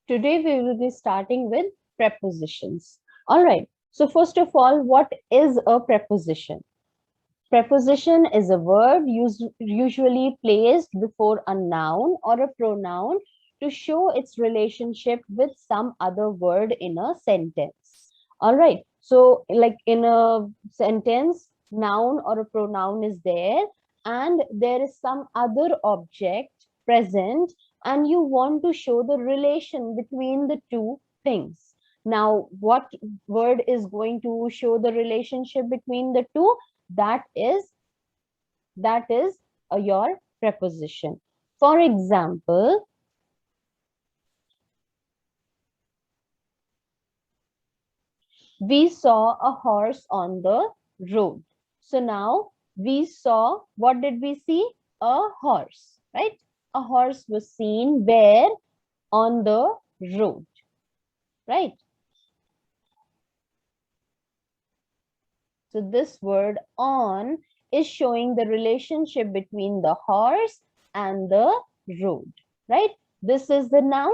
Today we will be starting with prepositions. All right. So first of all, what is a preposition? Preposition is a word usually placed before a noun or a pronoun to show its relationship with some other word in a sentence. All right. So like in a sentence, noun or a pronoun is there and there is some other object present and you want to show the relation between the two things. Now, what word is going to show the relationship between the two? That is your preposition. For example, we saw a horse on the road. So now we saw, what did we see? A horse, right? A horse was seen where? On the road, right? So this word on is showing the relationship between the horse and the road, right? This is the noun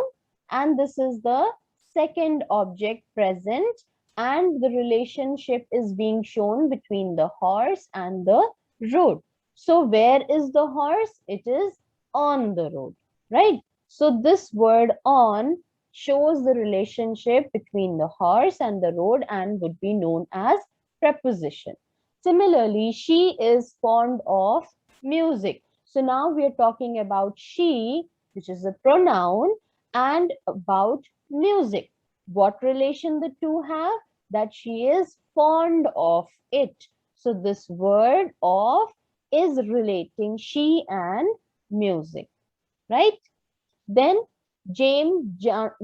and this is the second object present and the relationship is being shown between the horse and the road. So where is the horse? It is on the road, right? So this word on shows the relationship between the horse and the road and would be known as preposition. Similarly, she is fond of music. So now we are talking about she, which is a pronoun, and about music. What relation the two have? That she is fond of it. So this word of is relating she and music, right? Then James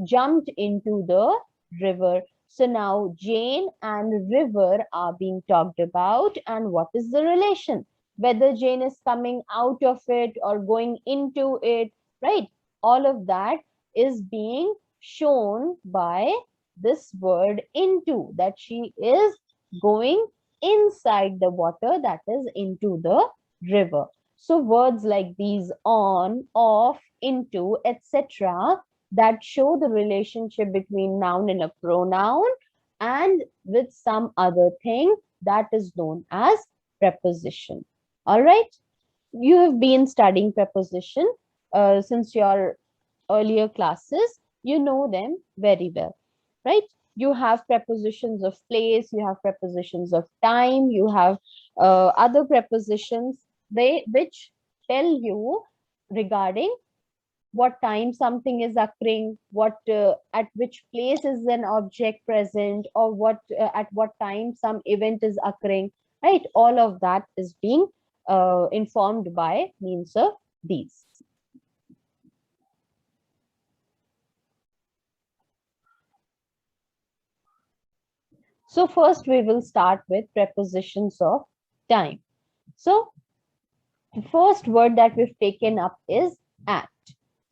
jumped into the river. So now Jane and river are being talked about. And what is the relation? Whether Jane is coming out of it or going into it, right? All of that is being shown by this word into, that she is going inside the water, that is into the river. So words like these, on, off, into, etc., that show the relationship between noun and a pronoun and with some other thing, that is known as preposition. All right. You have been studying preposition since your earlier classes. You know them very well, right? You have prepositions of place, you have prepositions of time, you have other prepositions, they which tell you regarding what time something is occurring, what at which place is an object present, or what at what time some event is occurring, right? All of that is being informed by means of these. So first we will start with prepositions of time. So the first word that we've taken up is at.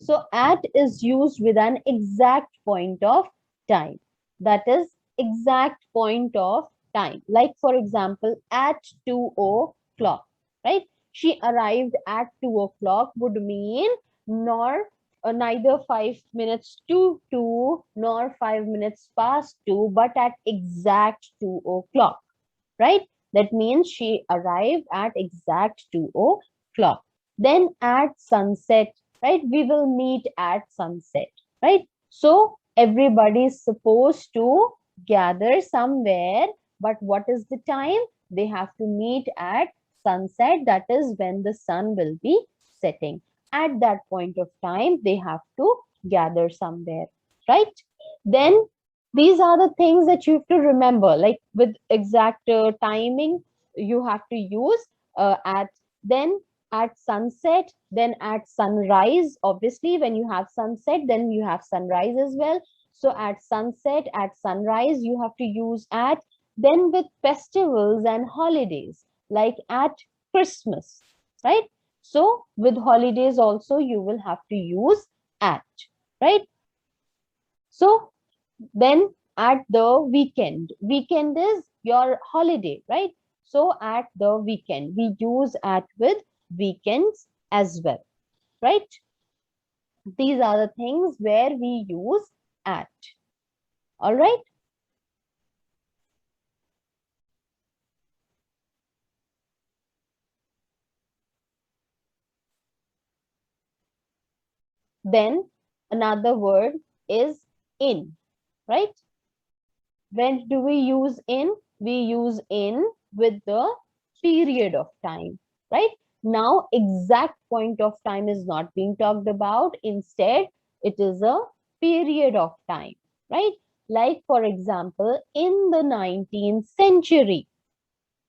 So at is used with an exact point of time. That is exact point of time. Like for example, at 2 o'clock, right? She arrived at 2 o'clock would mean nor neither 5 minutes to 2 nor 5 minutes past 2, but at exact 2 o'clock, right? That means she arrived at exact 2 o'clock. Then at sunset, right? We will meet at sunset, right? So everybody is supposed to gather somewhere, but what is the time? They have to meet at sunset. That is when the sun will be setting. At that point of time, they have to gather somewhere, right? Then these are the things that you have to remember, like with exact timing you have to use at then at sunset, then at sunrise. Obviously when you have sunset then you have sunrise as well. So at sunset, at sunrise, you have to use at. Then with festivals and holidays, like at Christmas, right? So with holidays also you will have to use at, right? So then at the weekend, weekend is your holiday, right? So at the weekend, we use at with weekends as well, right? These are the things where we use at. All right. Then another word is in, right? When do we use in? We use in with the period of time, right? Now, exact point of time is not being talked about. Instead, it is a period of time, right? Like, for example, in the 19th century,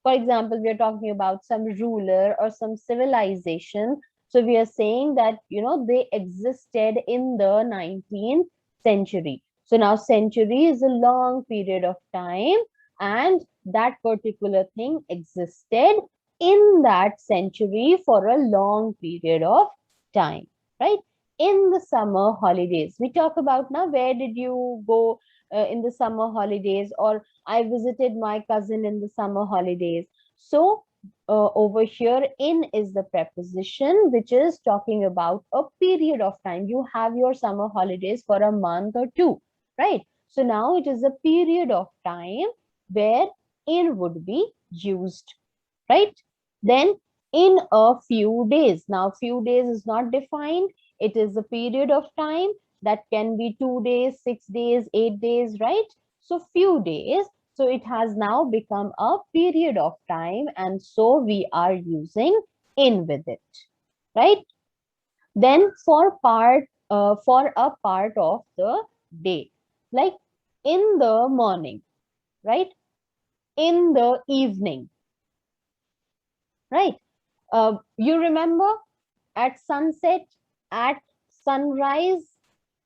for example, we are talking about some ruler or some civilization. So we are saying that, they existed in the 19th century. So now century is a long period of time, and that particular thing existed in that century for a long period of time, right? In the summer holidays, we talk about now, where did you go in the summer holidays, or I visited my cousin in the summer holidays. So over here, in is the preposition which is talking about a period of time. You have your summer holidays for a month or two, right? So now it is a period of time where in would be used, right? Then in a few days. Now, few days is not defined. It is a period of time that can be 2 days, 6 days, 8 days, right? So few days. So it has now become a period of time, and so we are using in with it, right? Then for a part of the day, like in the morning, right? In the evening, right? You remember at sunset, at sunrise.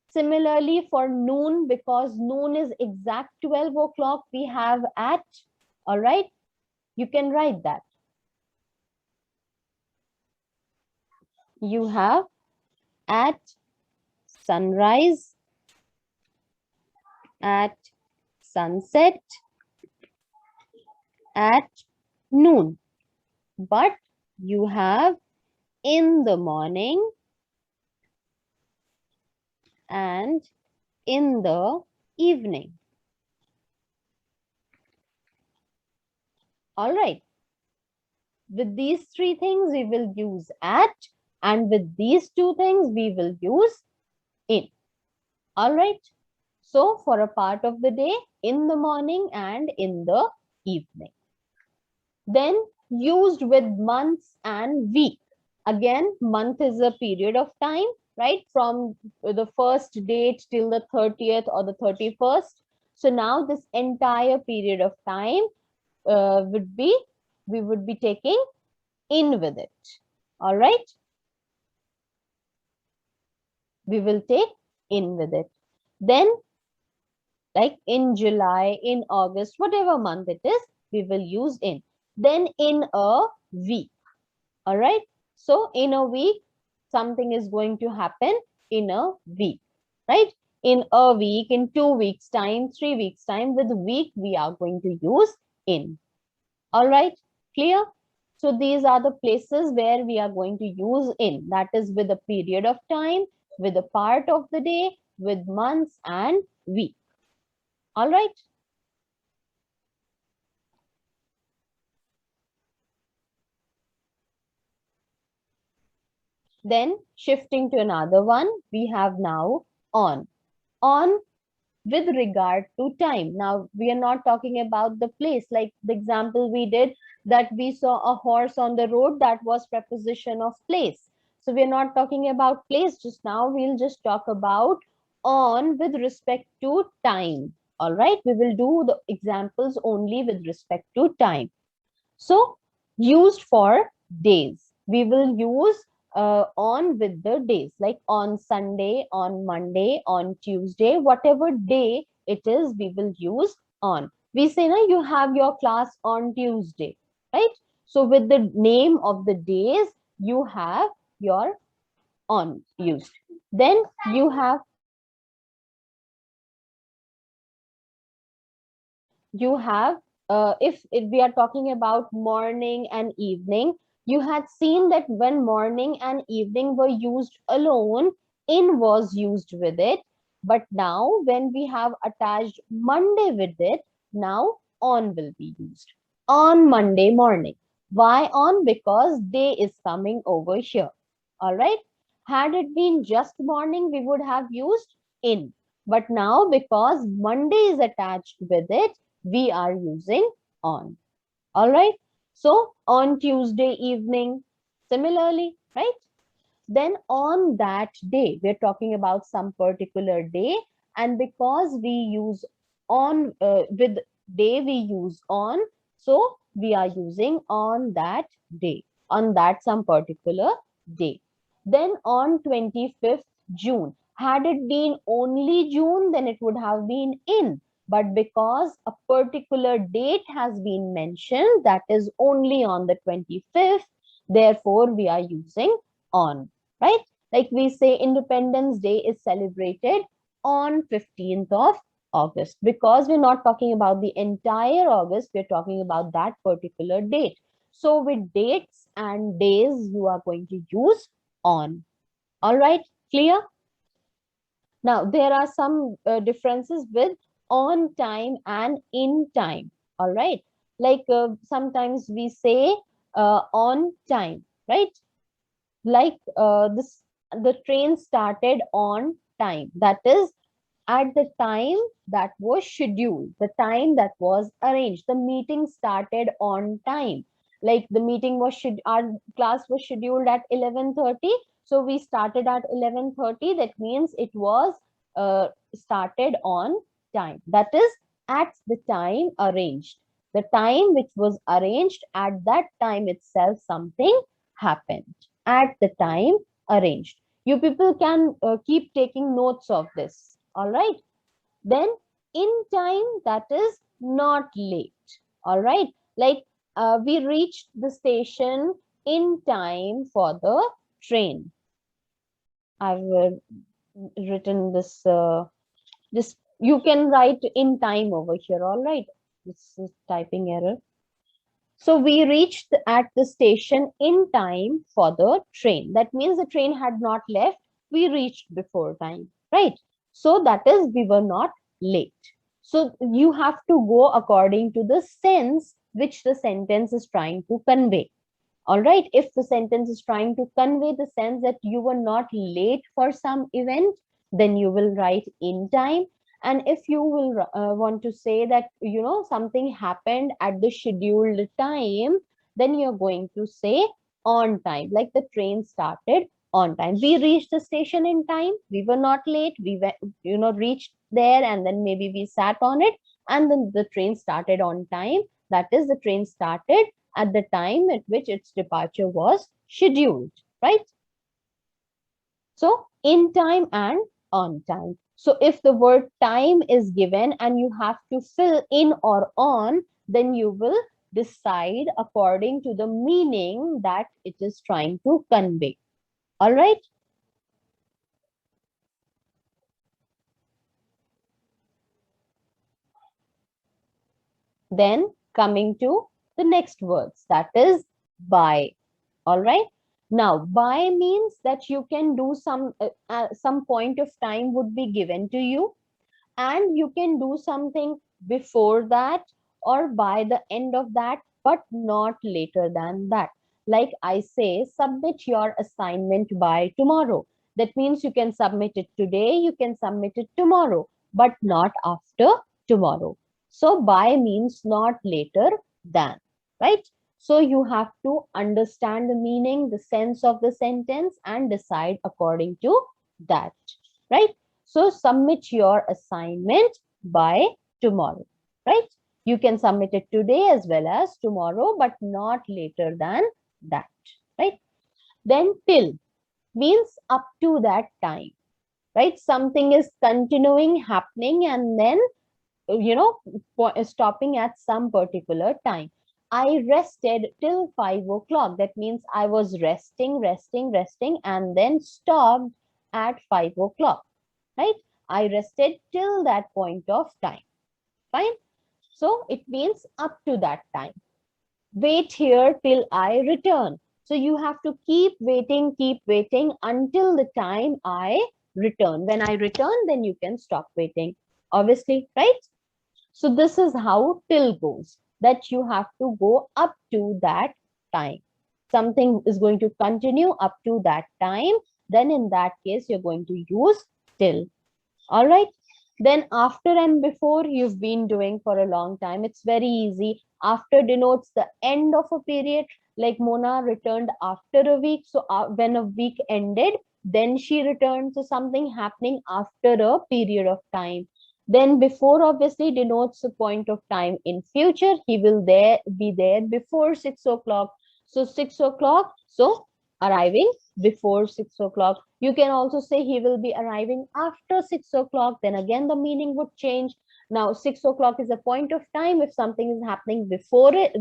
Similarly for noon, because noon is exact 12 o'clock, we have at. All right, you can write that. You have at sunrise, at sunset, at noon. But you have in the morning and in the evening. All right. With these three things, we will use at, and with these two things, we will use in. All right. So for a part of the day, in the morning and in the evening. Then used with months and week. Again, month is a period of time, right? From the first date till the 30th or the 31st. So now this entire period of time we would be taking in with it. All right. We will take in with it. Then like in July, in August, whatever month it is, we will use in. Then in a week. All right. So in a week, something is going to happen in a week, right? In a week, in 2 weeks time, 3 weeks time, with week, we are going to use in. All right. Clear? So these are the places where we are going to use in. That is with a period of time, with a part of the day, with months and week. All right. Then shifting to another one, we have now on. On with regard to time. Now, we are not talking about the place, like the example we did that we saw a horse on the road, that was preposition of place. So we are not talking about place just now. We'll just talk about on with respect to time. All right. We will do the examples only with respect to time. So used for days. We will use on with the days, like on Sunday, on Monday, on Tuesday, whatever day it is, we will use on. We say, na, you have your class on Tuesday, right? So with the name of the days, you have your on used. Then you have if we are talking about morning and evening, you had seen that when morning and evening were used alone, in was used with it. But now when we have attached Monday with it, now on will be used. On Monday morning. Why on? Because day is coming over here. All right. Had it been just morning, we would have used in. But now because Monday is attached with it, we are using on. All right. So on Tuesday evening, similarly, right? Then on that day, we're talking about some particular day. And because we use on with day, we use on. So we are using on that day, on that some particular day. Then on 25th June, had it been only June, then it would have been in. But because a particular date has been mentioned, that is only on the 25th, therefore we are using on, right? Like we say Independence Day is celebrated on 15th of August, because we're not talking about the entire August, we're talking about that particular date. So with dates and days, you are going to use on. All right, clear? Now, there are some differences with on time and in time. All right. Like sometimes we say on time, right? Like the train started on time. That is at the time that was scheduled, the time that was arranged. The meeting started on time. Like the meeting was our class was scheduled at 11:30. So we started at 11:30. That means it was started on time. That is at the time arranged. The time which was arranged, at that time itself, something happened. At the time arranged. You people can keep taking notes of this. All right. Then in time, that is not late. All right. Like we reached the station in time for the train. I've written this, this, you can write in time over here. All right. This is typing error. So we reached at the station in time for the train. That means the train had not left. We reached before time, right? So that is, we were not late. So you have to go according to the sense which the sentence is trying to convey. All right. If the sentence is trying to convey the sense that you were not late for some event, then you will write in time. And if you will want to say that, you know, something happened at the scheduled time, then you're going to say on time, like the train started on time. We reached the station in time. We were not late. We were, you know, reached there, and then maybe we sat on it, and then the train started on time. That is, the train started at the time at which its departure was scheduled, right? So in time and on time. So if the word time is given and you have to fill in or on, then you will decide according to the meaning that it is trying to convey. All right. Then coming to the next words, that is by. All right. Now, by means that you can do some point of time would be given to you, and you can do something before that or by the end of that, but not later than that. Like I say, submit your assignment by tomorrow. That means you can submit it today, you can submit it tomorrow, but not after tomorrow. So by means not later than, right? So you have to understand the meaning, the sense of the sentence, and decide according to that, right? So submit your assignment by tomorrow, right? You can submit it today as well as tomorrow, but not later than that, right? Then till means up to that time, right? Something is continuing, happening, and then, you know, stopping at some particular time. I rested till 5 o'clock. That means I was resting, and then stopped at 5 o'clock, right? I rested till that point of time. Fine. So it means up to that time. Wait here till I return. So you have to keep waiting until the time I return. When I return, then you can stop waiting. Obviously, right? So this is how till goes, that you have to go up to that time. Something is going to continue up to that time. Then in that case, you're going to use till. All right. Then after and before, you've been doing for a long time. It's very easy. After denotes the end of a period, like Mona returned after a week. So when a week ended, then she returned. So something happening after a period of time. Then before obviously denotes a point of time in future. He will be there before 6 o'clock. So 6 o'clock. So arriving before 6 o'clock. You can also say he will be arriving after 6 o'clock. Then again, the meaning would change. Now, 6 o'clock is a point of time. If something is happening before it,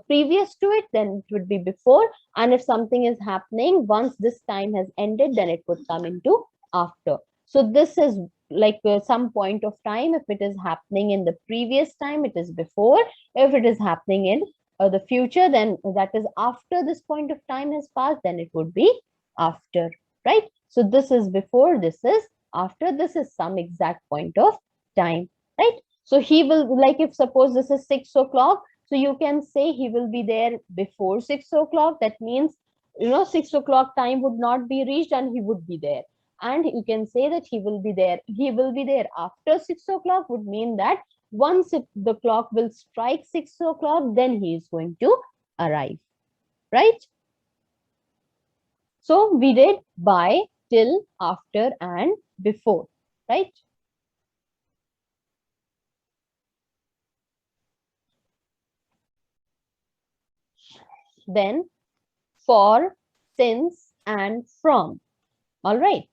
previous to it, then it would be before. And if something is happening once this time has ended, then it would come into after. So this is like some point of time. If it is happening in the previous time, it is before. If it is happening in the future, then that is after this point of time has passed, then it would be after, right? So this is before, this is after, this is some exact point of time, right? So he will, like if suppose this is 6 o'clock, so you can say he will be there before 6 o'clock. That means, 6 o'clock time would not be reached and he would be there. And you can say that he will be there after 6 o'clock, would mean that once the clock will strike 6 o'clock, then he is going to arrive, right? So we did by, till, after, and before, right? Then for, since, and from. All right.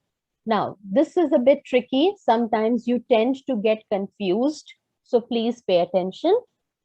Now, this is a bit tricky. Sometimes you tend to get confused. So please pay attention.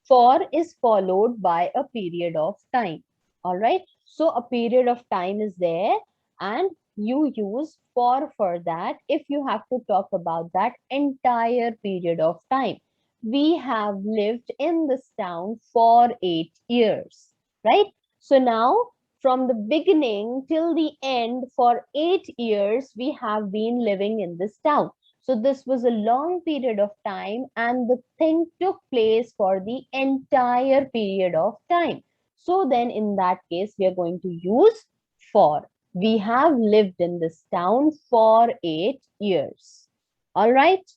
For is followed by a period of time. All right. So a period of time is there and you use for that if you have to talk about that entire period of time. We have lived in this town for 8 years, right? So now from the beginning till the end for 8 years, we have been living in this town. So this was a long period of time and the thing took place for the entire period of time. So then in that case, we are going to use for. We have lived in this town for 8 years. All right.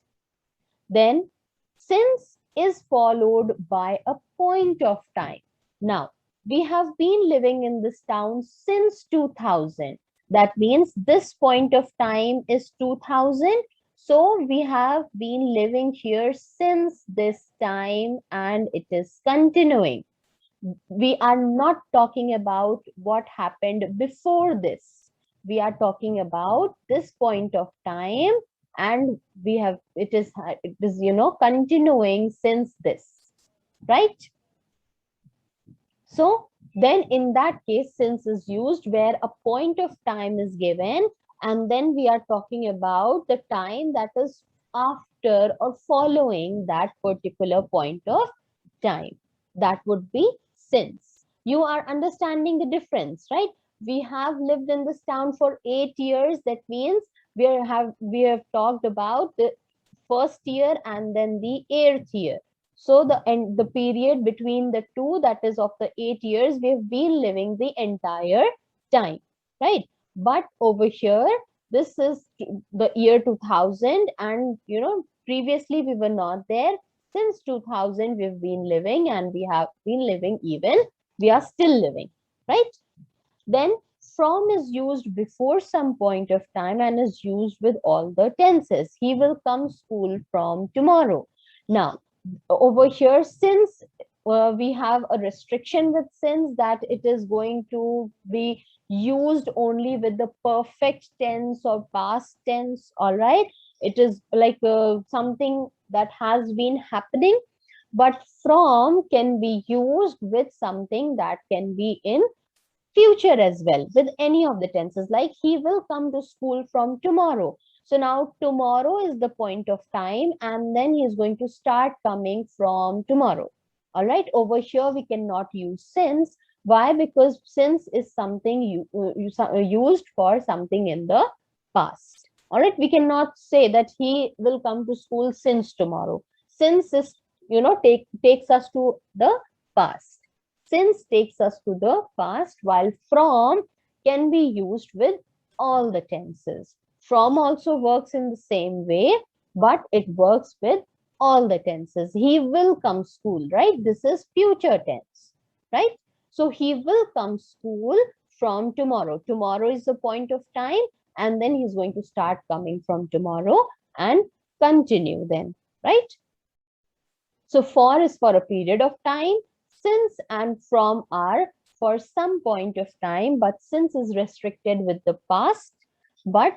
Then since is followed by a point of time. Now, we have been living in this town since 2000. That means this point of time is 2000. So we have been living here since this time and it is continuing. We are not talking about what happened before this. We are talking about this point of time and it is continuing since this, right? So then in that case, since is used where a point of time is given and then we are talking about the time that is after or following that particular point of time. That would be since. You are understanding the difference, right? We have lived in this town for 8 years. That means we have talked about the first year and then the 8th year. So the period between the two, that is of the 8 years, we've been living the entire time, right? But over here, this is the year 2000 and previously we were not there. Since 2000 we've been living and we have been living, even we are still living, right? Then from is used before some point of time and is used with all the tenses. He will come school from tomorrow. Now over here, since we have a restriction with since that it is going to be used only with the perfect tense or past tense. All right, it is like something that has been happening, but from can be used with something that can be in future as well, with any of the tenses, like he will come to school from tomorrow. So now tomorrow is the point of time and then he is going to start coming from tomorrow. All right, over here we cannot use since. Why? Because since is something used for something in the past. All right, we cannot say that he will come to school since tomorrow. Since is, takes us to the past. Since takes us to the past, while from can be used with all the tenses. From also works in the same way, but it works with all the tenses. He will come school, right? This is future tense, right? So he will come school from tomorrow. Tomorrow is the point of time, and then he's going to start coming from tomorrow and continue then, right? So for is for a period of time, since and from are for some point of time, but since is restricted with the past, but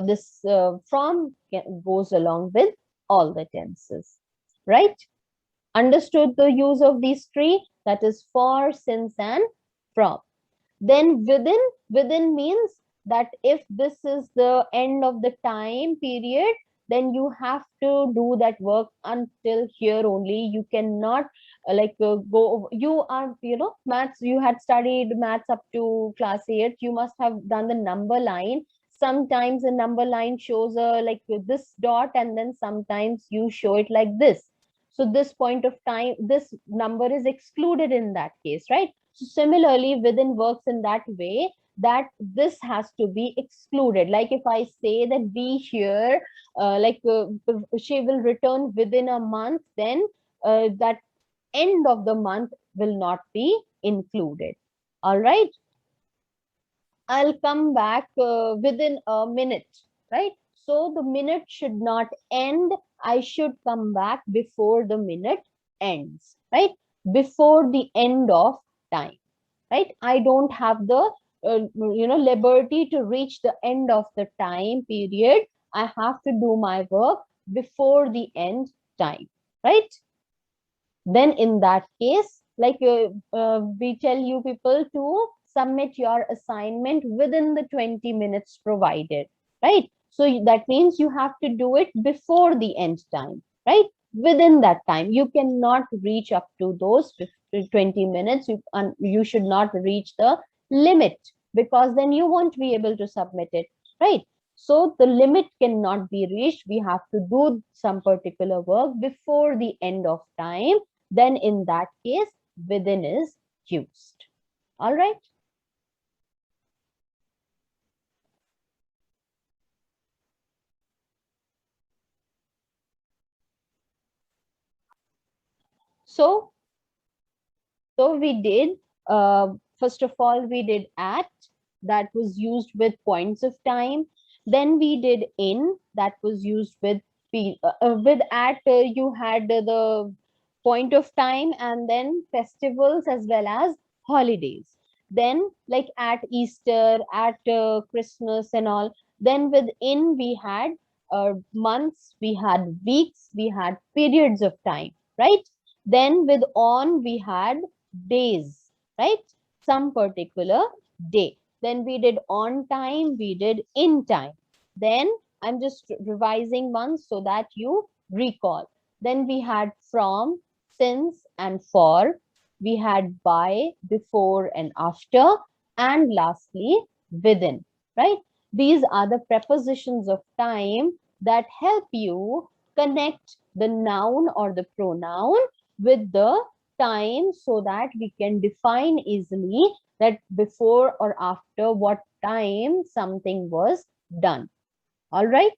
this from goes along with all the tenses, right? Understood the use of these three, that is for, since, and from. Then within means that if this is the end of the time period, then you have to do that work until here only. You cannot go, you are, maths, you had studied maths up to class 8, you must have done the number line. Sometimes the number line shows a like this dot, and then sometimes you show it like this. So this point of time, this number is excluded in that case, right? So similarly, within works in that way that this has to be excluded. Like if I say that be here, she will return within a month, then that end of the month will not be included. All right. I'll come back within a minute, right? So the minute should not end. I should come back before the minute ends, right? Before the end of time, right? I don't have the, liberty to reach the end of the time period. I have to do my work before the end time, right? Then in that case, we tell you people to submit your assignment within the 20 minutes provided, right? So that means you have to do it before the end time, right? Within that time, you cannot reach up to those 20 minutes. You should not reach the limit, because then you won't be able to submit it, right? So the limit cannot be reached. We have to do some particular work before the end of time. Then in that case, within is used. All right. So we did, first of all, we did at, that was used with points of time. Then we did in, that was used with with at, you had the point of time, and then festivals as well as holidays. Then like at Easter, at Christmas and all. Then within we had months, we had weeks, we had periods of time, right? Then with on we had days, right? Some particular day. Then we did on time, we did in time. Then I'm just revising once so that you recall. Then we had from, since, and for. We had by, before, and after. And lastly, within, right? These are the prepositions of time that help you connect the noun or the pronoun with the time, so that we can define easily that before or after what time something was done. All right.